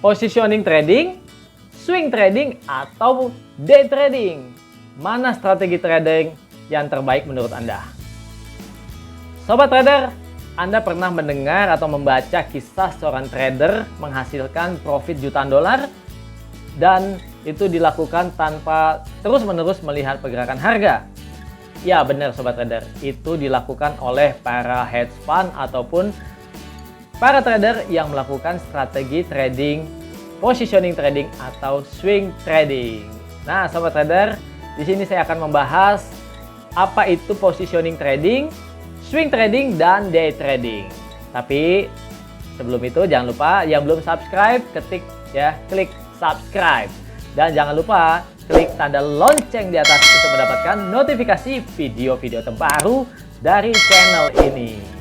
Positioning trading, swing trading, atau day trading? Mana strategi trading yang terbaik menurut Anda? Sobat trader, Anda pernah mendengar atau membaca kisah seorang trader menghasilkan profit jutaan dolar dan itu dilakukan tanpa terus-menerus melihat pergerakan harga? Ya benar Sobat trader, itu dilakukan oleh para hedge fund ataupun para trader yang melakukan strategi trading, positioning trading atau swing trading. Nah, Sobat trader, di sini saya akan membahas apa itu positioning trading, swing trading, dan day trading. Tapi sebelum itu jangan lupa yang belum subscribe klik subscribe dan jangan lupa klik tanda lonceng di atas untuk mendapatkan notifikasi video-video terbaru dari channel ini.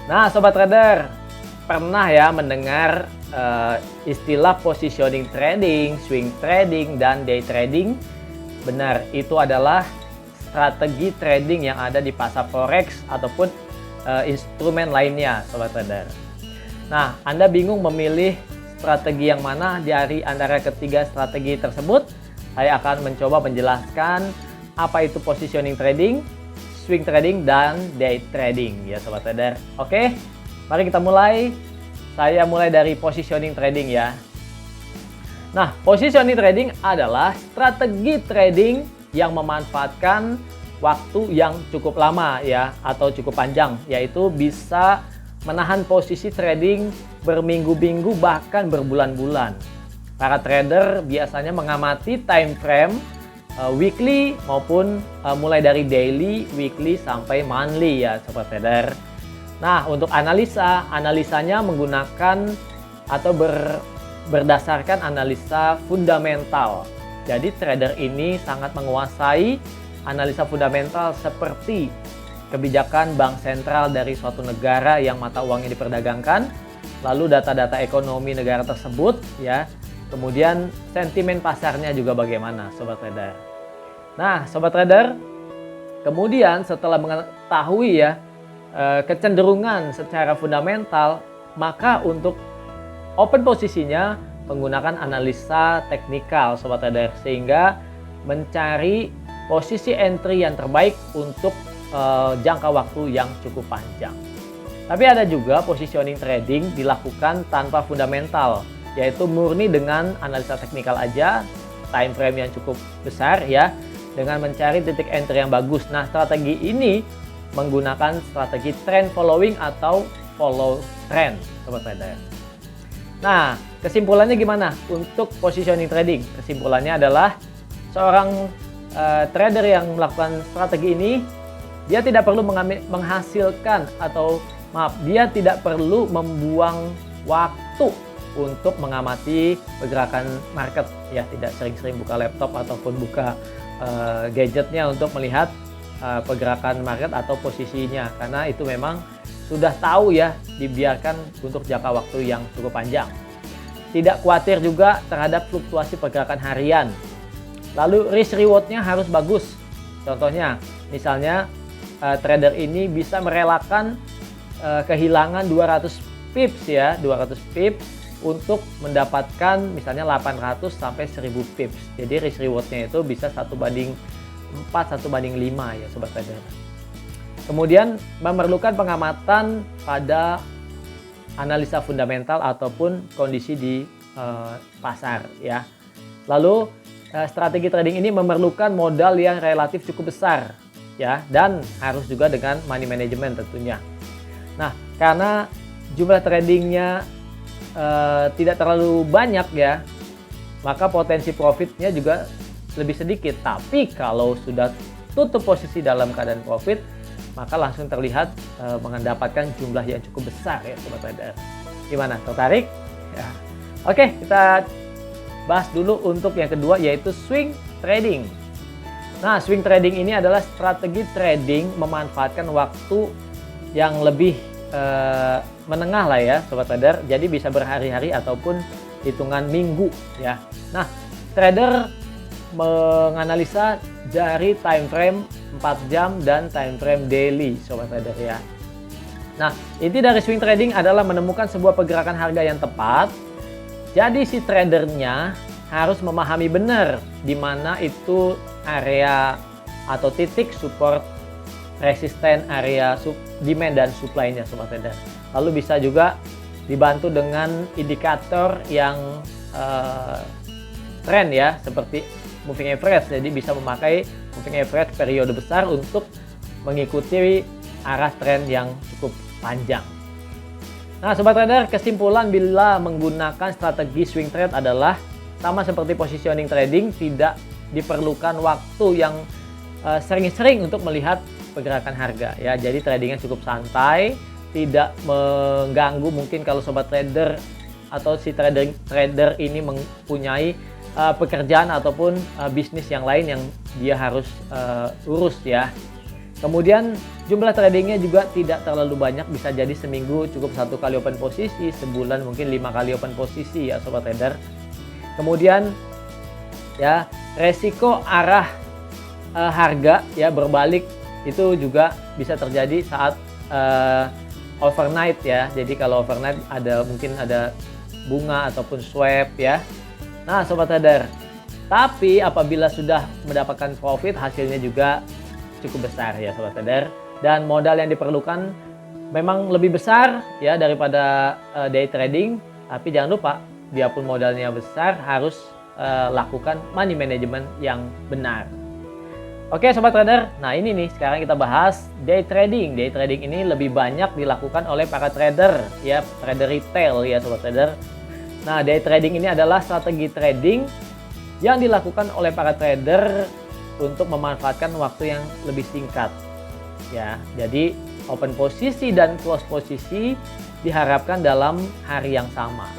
Nah, Sobat Trader, pernah ya mendengar istilah positioning trading, swing trading, dan day trading? Benar, itu adalah strategi trading yang ada di pasar forex ataupun instrumen lainnya, Sobat Trader. Nah, Anda bingung memilih strategi yang mana dari antara ketiga strategi tersebut? Saya akan mencoba menjelaskan apa itu positioning trading, swing trading, dan day trading ya Sobat Trader. Oke, mari kita mulai. Saya mulai dari positioning trading ya. Nah, positioning trading adalah strategi trading yang memanfaatkan waktu yang cukup lama ya atau cukup panjang, yaitu bisa menahan posisi trading berminggu-minggu bahkan berbulan-bulan. Para trader biasanya mengamati time frame weekly maupun mulai dari daily, weekly, sampai monthly ya Sobat Trader. Nah, untuk analisanya menggunakan atau berdasarkan analisa fundamental. Jadi trader ini sangat menguasai analisa fundamental seperti kebijakan bank sentral dari suatu negara yang mata uangnya diperdagangkan, lalu data-data ekonomi negara tersebut ya. Kemudian sentimen pasarnya juga bagaimana Sobat Trader. Nah Sobat Trader, kemudian setelah mengetahui ya kecenderungan secara fundamental, maka untuk open posisinya menggunakan analisa teknikal Sobat Trader, sehingga mencari posisi entry yang terbaik untuk jangka waktu yang cukup panjang. Tapi ada juga positioning trading dilakukan tanpa fundamental, yaitu murni dengan analisa teknikal aja, time frame yang cukup besar ya, dengan mencari titik entry yang bagus. Nah, strategi ini menggunakan strategi trend following atau follow trend, Sobat Trader. Nah, kesimpulannya gimana untuk positioning trading? Kesimpulannya adalah seorang trader yang melakukan strategi ini, dia tidak perlu menghasilkan atau dia tidak perlu membuang waktu untuk mengamati pergerakan market ya, tidak sering-sering buka laptop ataupun buka gadgetnya untuk melihat pergerakan market atau posisinya, karena itu memang sudah tahu ya, dibiarkan untuk jangka waktu yang cukup panjang. Tidak khawatir juga terhadap fluktuasi pergerakan harian. Lalu risk rewardnya harus bagus. Contohnya misalnya trader ini bisa merelakan kehilangan 200 pips ya, 200 pips untuk mendapatkan misalnya 800 sampai 1000 pips. Jadi risk rewardnya itu bisa 1/4, 1/5 ya Sobat Trader. Kemudian memerlukan pengamatan pada analisa fundamental ataupun kondisi di pasar ya. Lalu strategi trading ini memerlukan modal yang relatif cukup besar ya, dan harus juga dengan money management tentunya. Nah, karena jumlah tradingnya tidak terlalu banyak ya, maka potensi profitnya juga lebih sedikit. Tapi kalau sudah tutup posisi dalam keadaan profit, maka langsung terlihat mendapatkan jumlah yang cukup besar ya Sobat Trader. Gimana, tertarik? Ya. Oke, kita bahas dulu untuk yang kedua, yaitu swing trading. Nah, swing trading ini adalah strategi trading memanfaatkan waktu yang lebih menengah lah ya Sobat Trader. Jadi bisa berhari-hari ataupun hitungan minggu ya. Nah, trader menganalisa dari time frame 4 jam, dan time frame daily, sobat trader ya. Nah, inti dari swing trading adalah menemukan sebuah pergerakan harga yang tepat. Jadi si tradernya harus memahami benar di mana itu area atau titik support, resisten, area demand dan supply-nya, sobat trader. Lalu bisa juga dibantu dengan indikator yang trend ya, seperti moving average. Jadi bisa memakai moving average periode besar untuk mengikuti arah tren yang cukup panjang. Nah, sobat trader, kesimpulan bila menggunakan strategi swing trade adalah sama seperti positioning trading, tidak diperlukan waktu yang sering-sering untuk melihat pergerakan harga ya. Jadi tradingnya cukup santai, tidak mengganggu. Mungkin kalau sobat trader atau si trader ini mempunyai pekerjaan ataupun bisnis yang lain yang dia harus urus ya. Kemudian jumlah tradingnya juga tidak terlalu banyak, bisa jadi seminggu cukup 1 kali open posisi, sebulan mungkin 5 kali open posisi ya sobat trader. Kemudian ya, resiko arah harga ya berbalik itu juga bisa terjadi saat overnight ya. Jadi kalau overnight mungkin ada bunga ataupun swap ya. Nah, sobat trader, tapi apabila sudah mendapatkan profit, hasilnya juga cukup besar ya sobat trader, dan modal yang diperlukan memang lebih besar ya daripada day trading. Tapi jangan lupa, biarpun modalnya besar, harus lakukan money management yang benar. Oke sobat trader, nah ini nih sekarang kita bahas day trading. Day trading ini lebih banyak dilakukan oleh para trader ya, trader retail ya sobat trader. Nah, day trading ini adalah strategi trading yang dilakukan oleh para trader untuk memanfaatkan waktu yang lebih singkat ya. Jadi open posisi dan close posisi diharapkan dalam hari yang sama.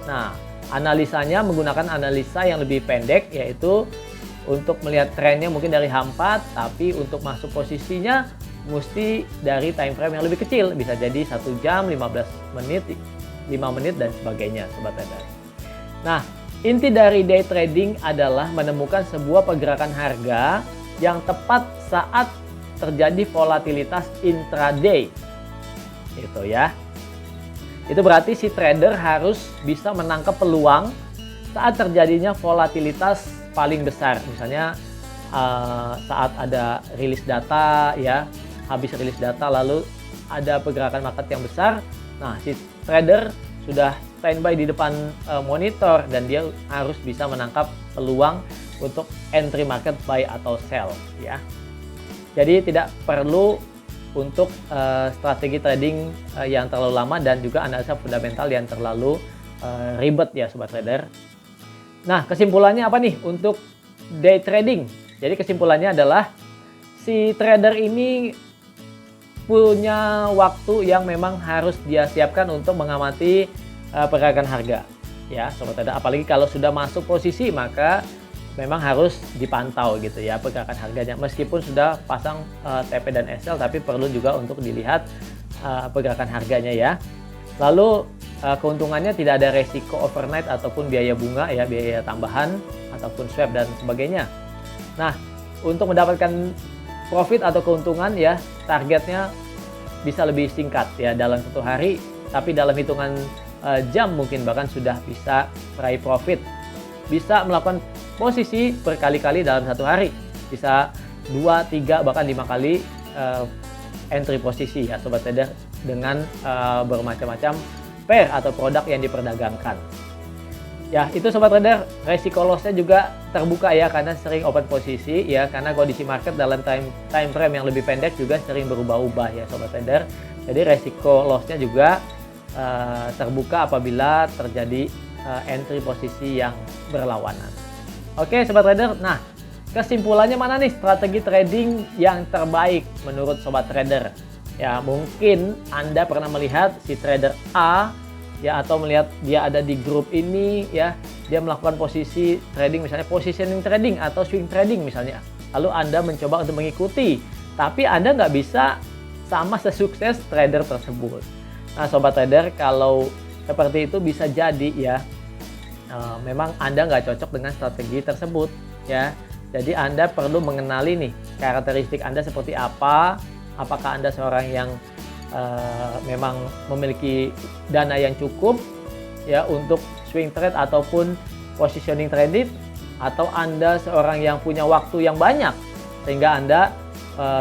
Nah, analisanya menggunakan analisa yang lebih pendek, yaitu untuk melihat trennya mungkin dari H4, tapi untuk masuk posisinya mesti dari time frame yang lebih kecil, bisa jadi 1 jam, 15 menit, 5 menit dan sebagainya sobat trader. Nah, inti dari day trading adalah menemukan sebuah pergerakan harga yang tepat saat terjadi volatilitas intraday. Gitu ya. Itu berarti si trader harus bisa menangkap peluang saat terjadinya volatilitas paling besar. Misalnya saat ada rilis data ya, habis rilis data lalu ada pergerakan market yang besar. Nah, si trader sudah standby di depan monitor dan dia harus bisa menangkap peluang untuk entry market buy atau sell ya. Jadi tidak perlu untuk strategi trading yang terlalu lama dan juga analisa fundamental yang terlalu ribet ya sobat trader. Nah, kesimpulannya apa nih untuk day trading? Jadi kesimpulannya adalah si trader ini punya waktu yang memang harus dia siapkan untuk mengamati pergerakan harga ya sobat trader. Apalagi kalau sudah masuk posisi, maka memang harus dipantau gitu ya pergerakan harganya. Meskipun sudah pasang TP dan SL, tapi perlu juga untuk dilihat pergerakan harganya ya. Lalu keuntungannya tidak ada resiko overnight ataupun biaya bunga ya, biaya tambahan ataupun swap dan sebagainya. Nah, untuk mendapatkan profit atau keuntungan ya, targetnya bisa lebih singkat ya, dalam 1 hari, tapi dalam hitungan jam mungkin bahkan sudah bisa meraih profit. Bisa melakukan posisi berkali-kali dalam 1 hari, bisa 2, 3 bahkan 5 kali entry posisi ya sobat trader, dengan bermacam-macam pair atau produk yang diperdagangkan. Ya, itu sobat trader, resiko lossnya juga terbuka ya, karena sering open posisi ya, karena kondisi market dalam time frame yang lebih pendek juga sering berubah-ubah ya sobat trader. Jadi resiko lossnya juga terbuka apabila terjadi entry posisi yang berlawanan. Oke sobat trader, nah kesimpulannya mana nih strategi trading yang terbaik menurut sobat trader? Ya, mungkin Anda pernah melihat si trader A ya, atau melihat dia ada di grup ini ya, dia melakukan posisi trading, misalnya positioning trading atau swing trading misalnya. Lalu Anda mencoba untuk mengikuti, tapi Anda nggak bisa sama sesukses trader tersebut. Nah sobat trader, kalau seperti itu bisa jadi ya memang Anda nggak cocok dengan strategi tersebut ya. Jadi Anda perlu mengenali nih karakteristik Anda seperti apa. Apakah Anda seorang yang memang memiliki dana yang cukup ya untuk swing trade ataupun positioning trading, atau Anda seorang yang punya waktu yang banyak sehingga Anda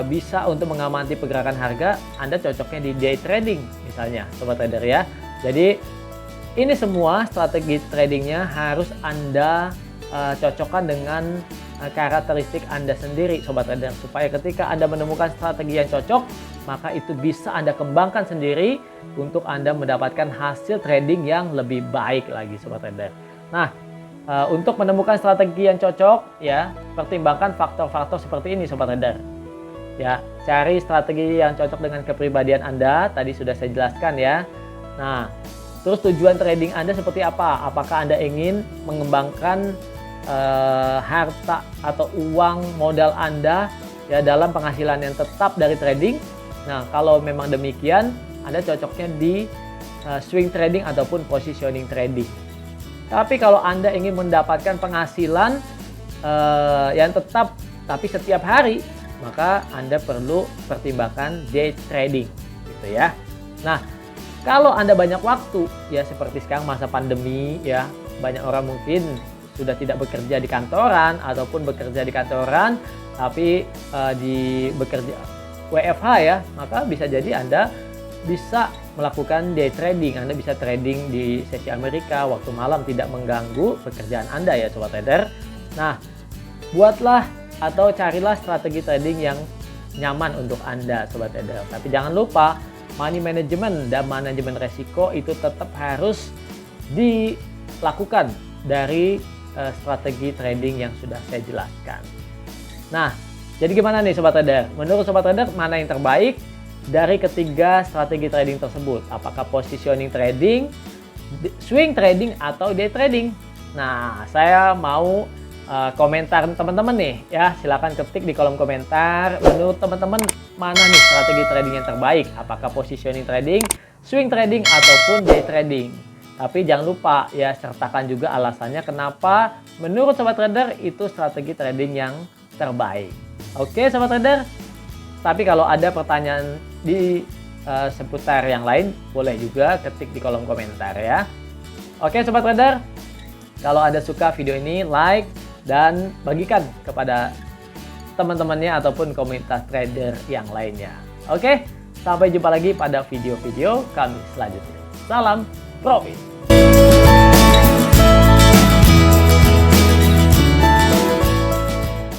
bisa untuk mengamati pergerakan harga. Anda cocoknya di day trading misalnya, sobat trader ya. Jadi ini semua strategi tradingnya harus Anda cocokkan dengan karakteristik Anda sendiri, sobat trader, supaya ketika Anda menemukan strategi yang cocok, maka itu bisa Anda kembangkan sendiri untuk Anda mendapatkan hasil trading yang lebih baik lagi, sobat trader. Nah, untuk menemukan strategi yang cocok ya, pertimbangkan faktor-faktor seperti ini, sobat trader. Ya, cari strategi yang cocok dengan kepribadian Anda, tadi sudah saya jelaskan ya. Nah, terus tujuan trading Anda seperti apa? Apakah Anda ingin mengembangkan harta atau uang modal Anda ya dalam penghasilan yang tetap dari trading? Nah, kalau memang demikian, Anda cocoknya di swing trading ataupun positioning trading. Tapi kalau Anda ingin mendapatkan penghasilan yang tetap tapi setiap hari, maka Anda perlu pertimbangkan day trading gitu ya. Nah, kalau Anda banyak waktu ya, seperti sekarang masa pandemi ya, banyak orang mungkin sudah tidak bekerja di kantoran ataupun bekerja di kantoran tapi bekerja WFH ya, maka bisa jadi Anda bisa melakukan day trading. Anda bisa trading di sesi Amerika waktu malam, tidak mengganggu pekerjaan Anda ya, sobat trader. Nah, buatlah atau carilah strategi trading yang nyaman untuk Anda, sobat trader. Tapi jangan lupa, money management dan manajemen resiko itu tetap harus dilakukan dari strategi trading yang sudah saya jelaskan. Nah, jadi gimana nih sobat trader? Menurut sobat trader, mana yang terbaik dari ketiga strategi trading tersebut? Apakah positioning trading, swing trading, atau day trading? Nah, saya mau komentar teman-teman nih ya. Silakan ketik di kolom komentar, menurut teman-teman mana nih strategi trading yang terbaik? Apakah positioning trading, swing trading, ataupun day trading? Tapi jangan lupa ya, sertakan juga alasannya kenapa menurut sobat trader itu strategi trading yang terbaik. Oke sobat trader, tapi kalau ada pertanyaan di seputar yang lain, boleh juga ketik di kolom komentar ya. Oke sobat trader, kalau Anda suka video ini, like dan bagikan kepada teman-temannya ataupun komunitas trader yang lainnya. Oke, sampai jumpa lagi pada video-video kami selanjutnya. Salam profit!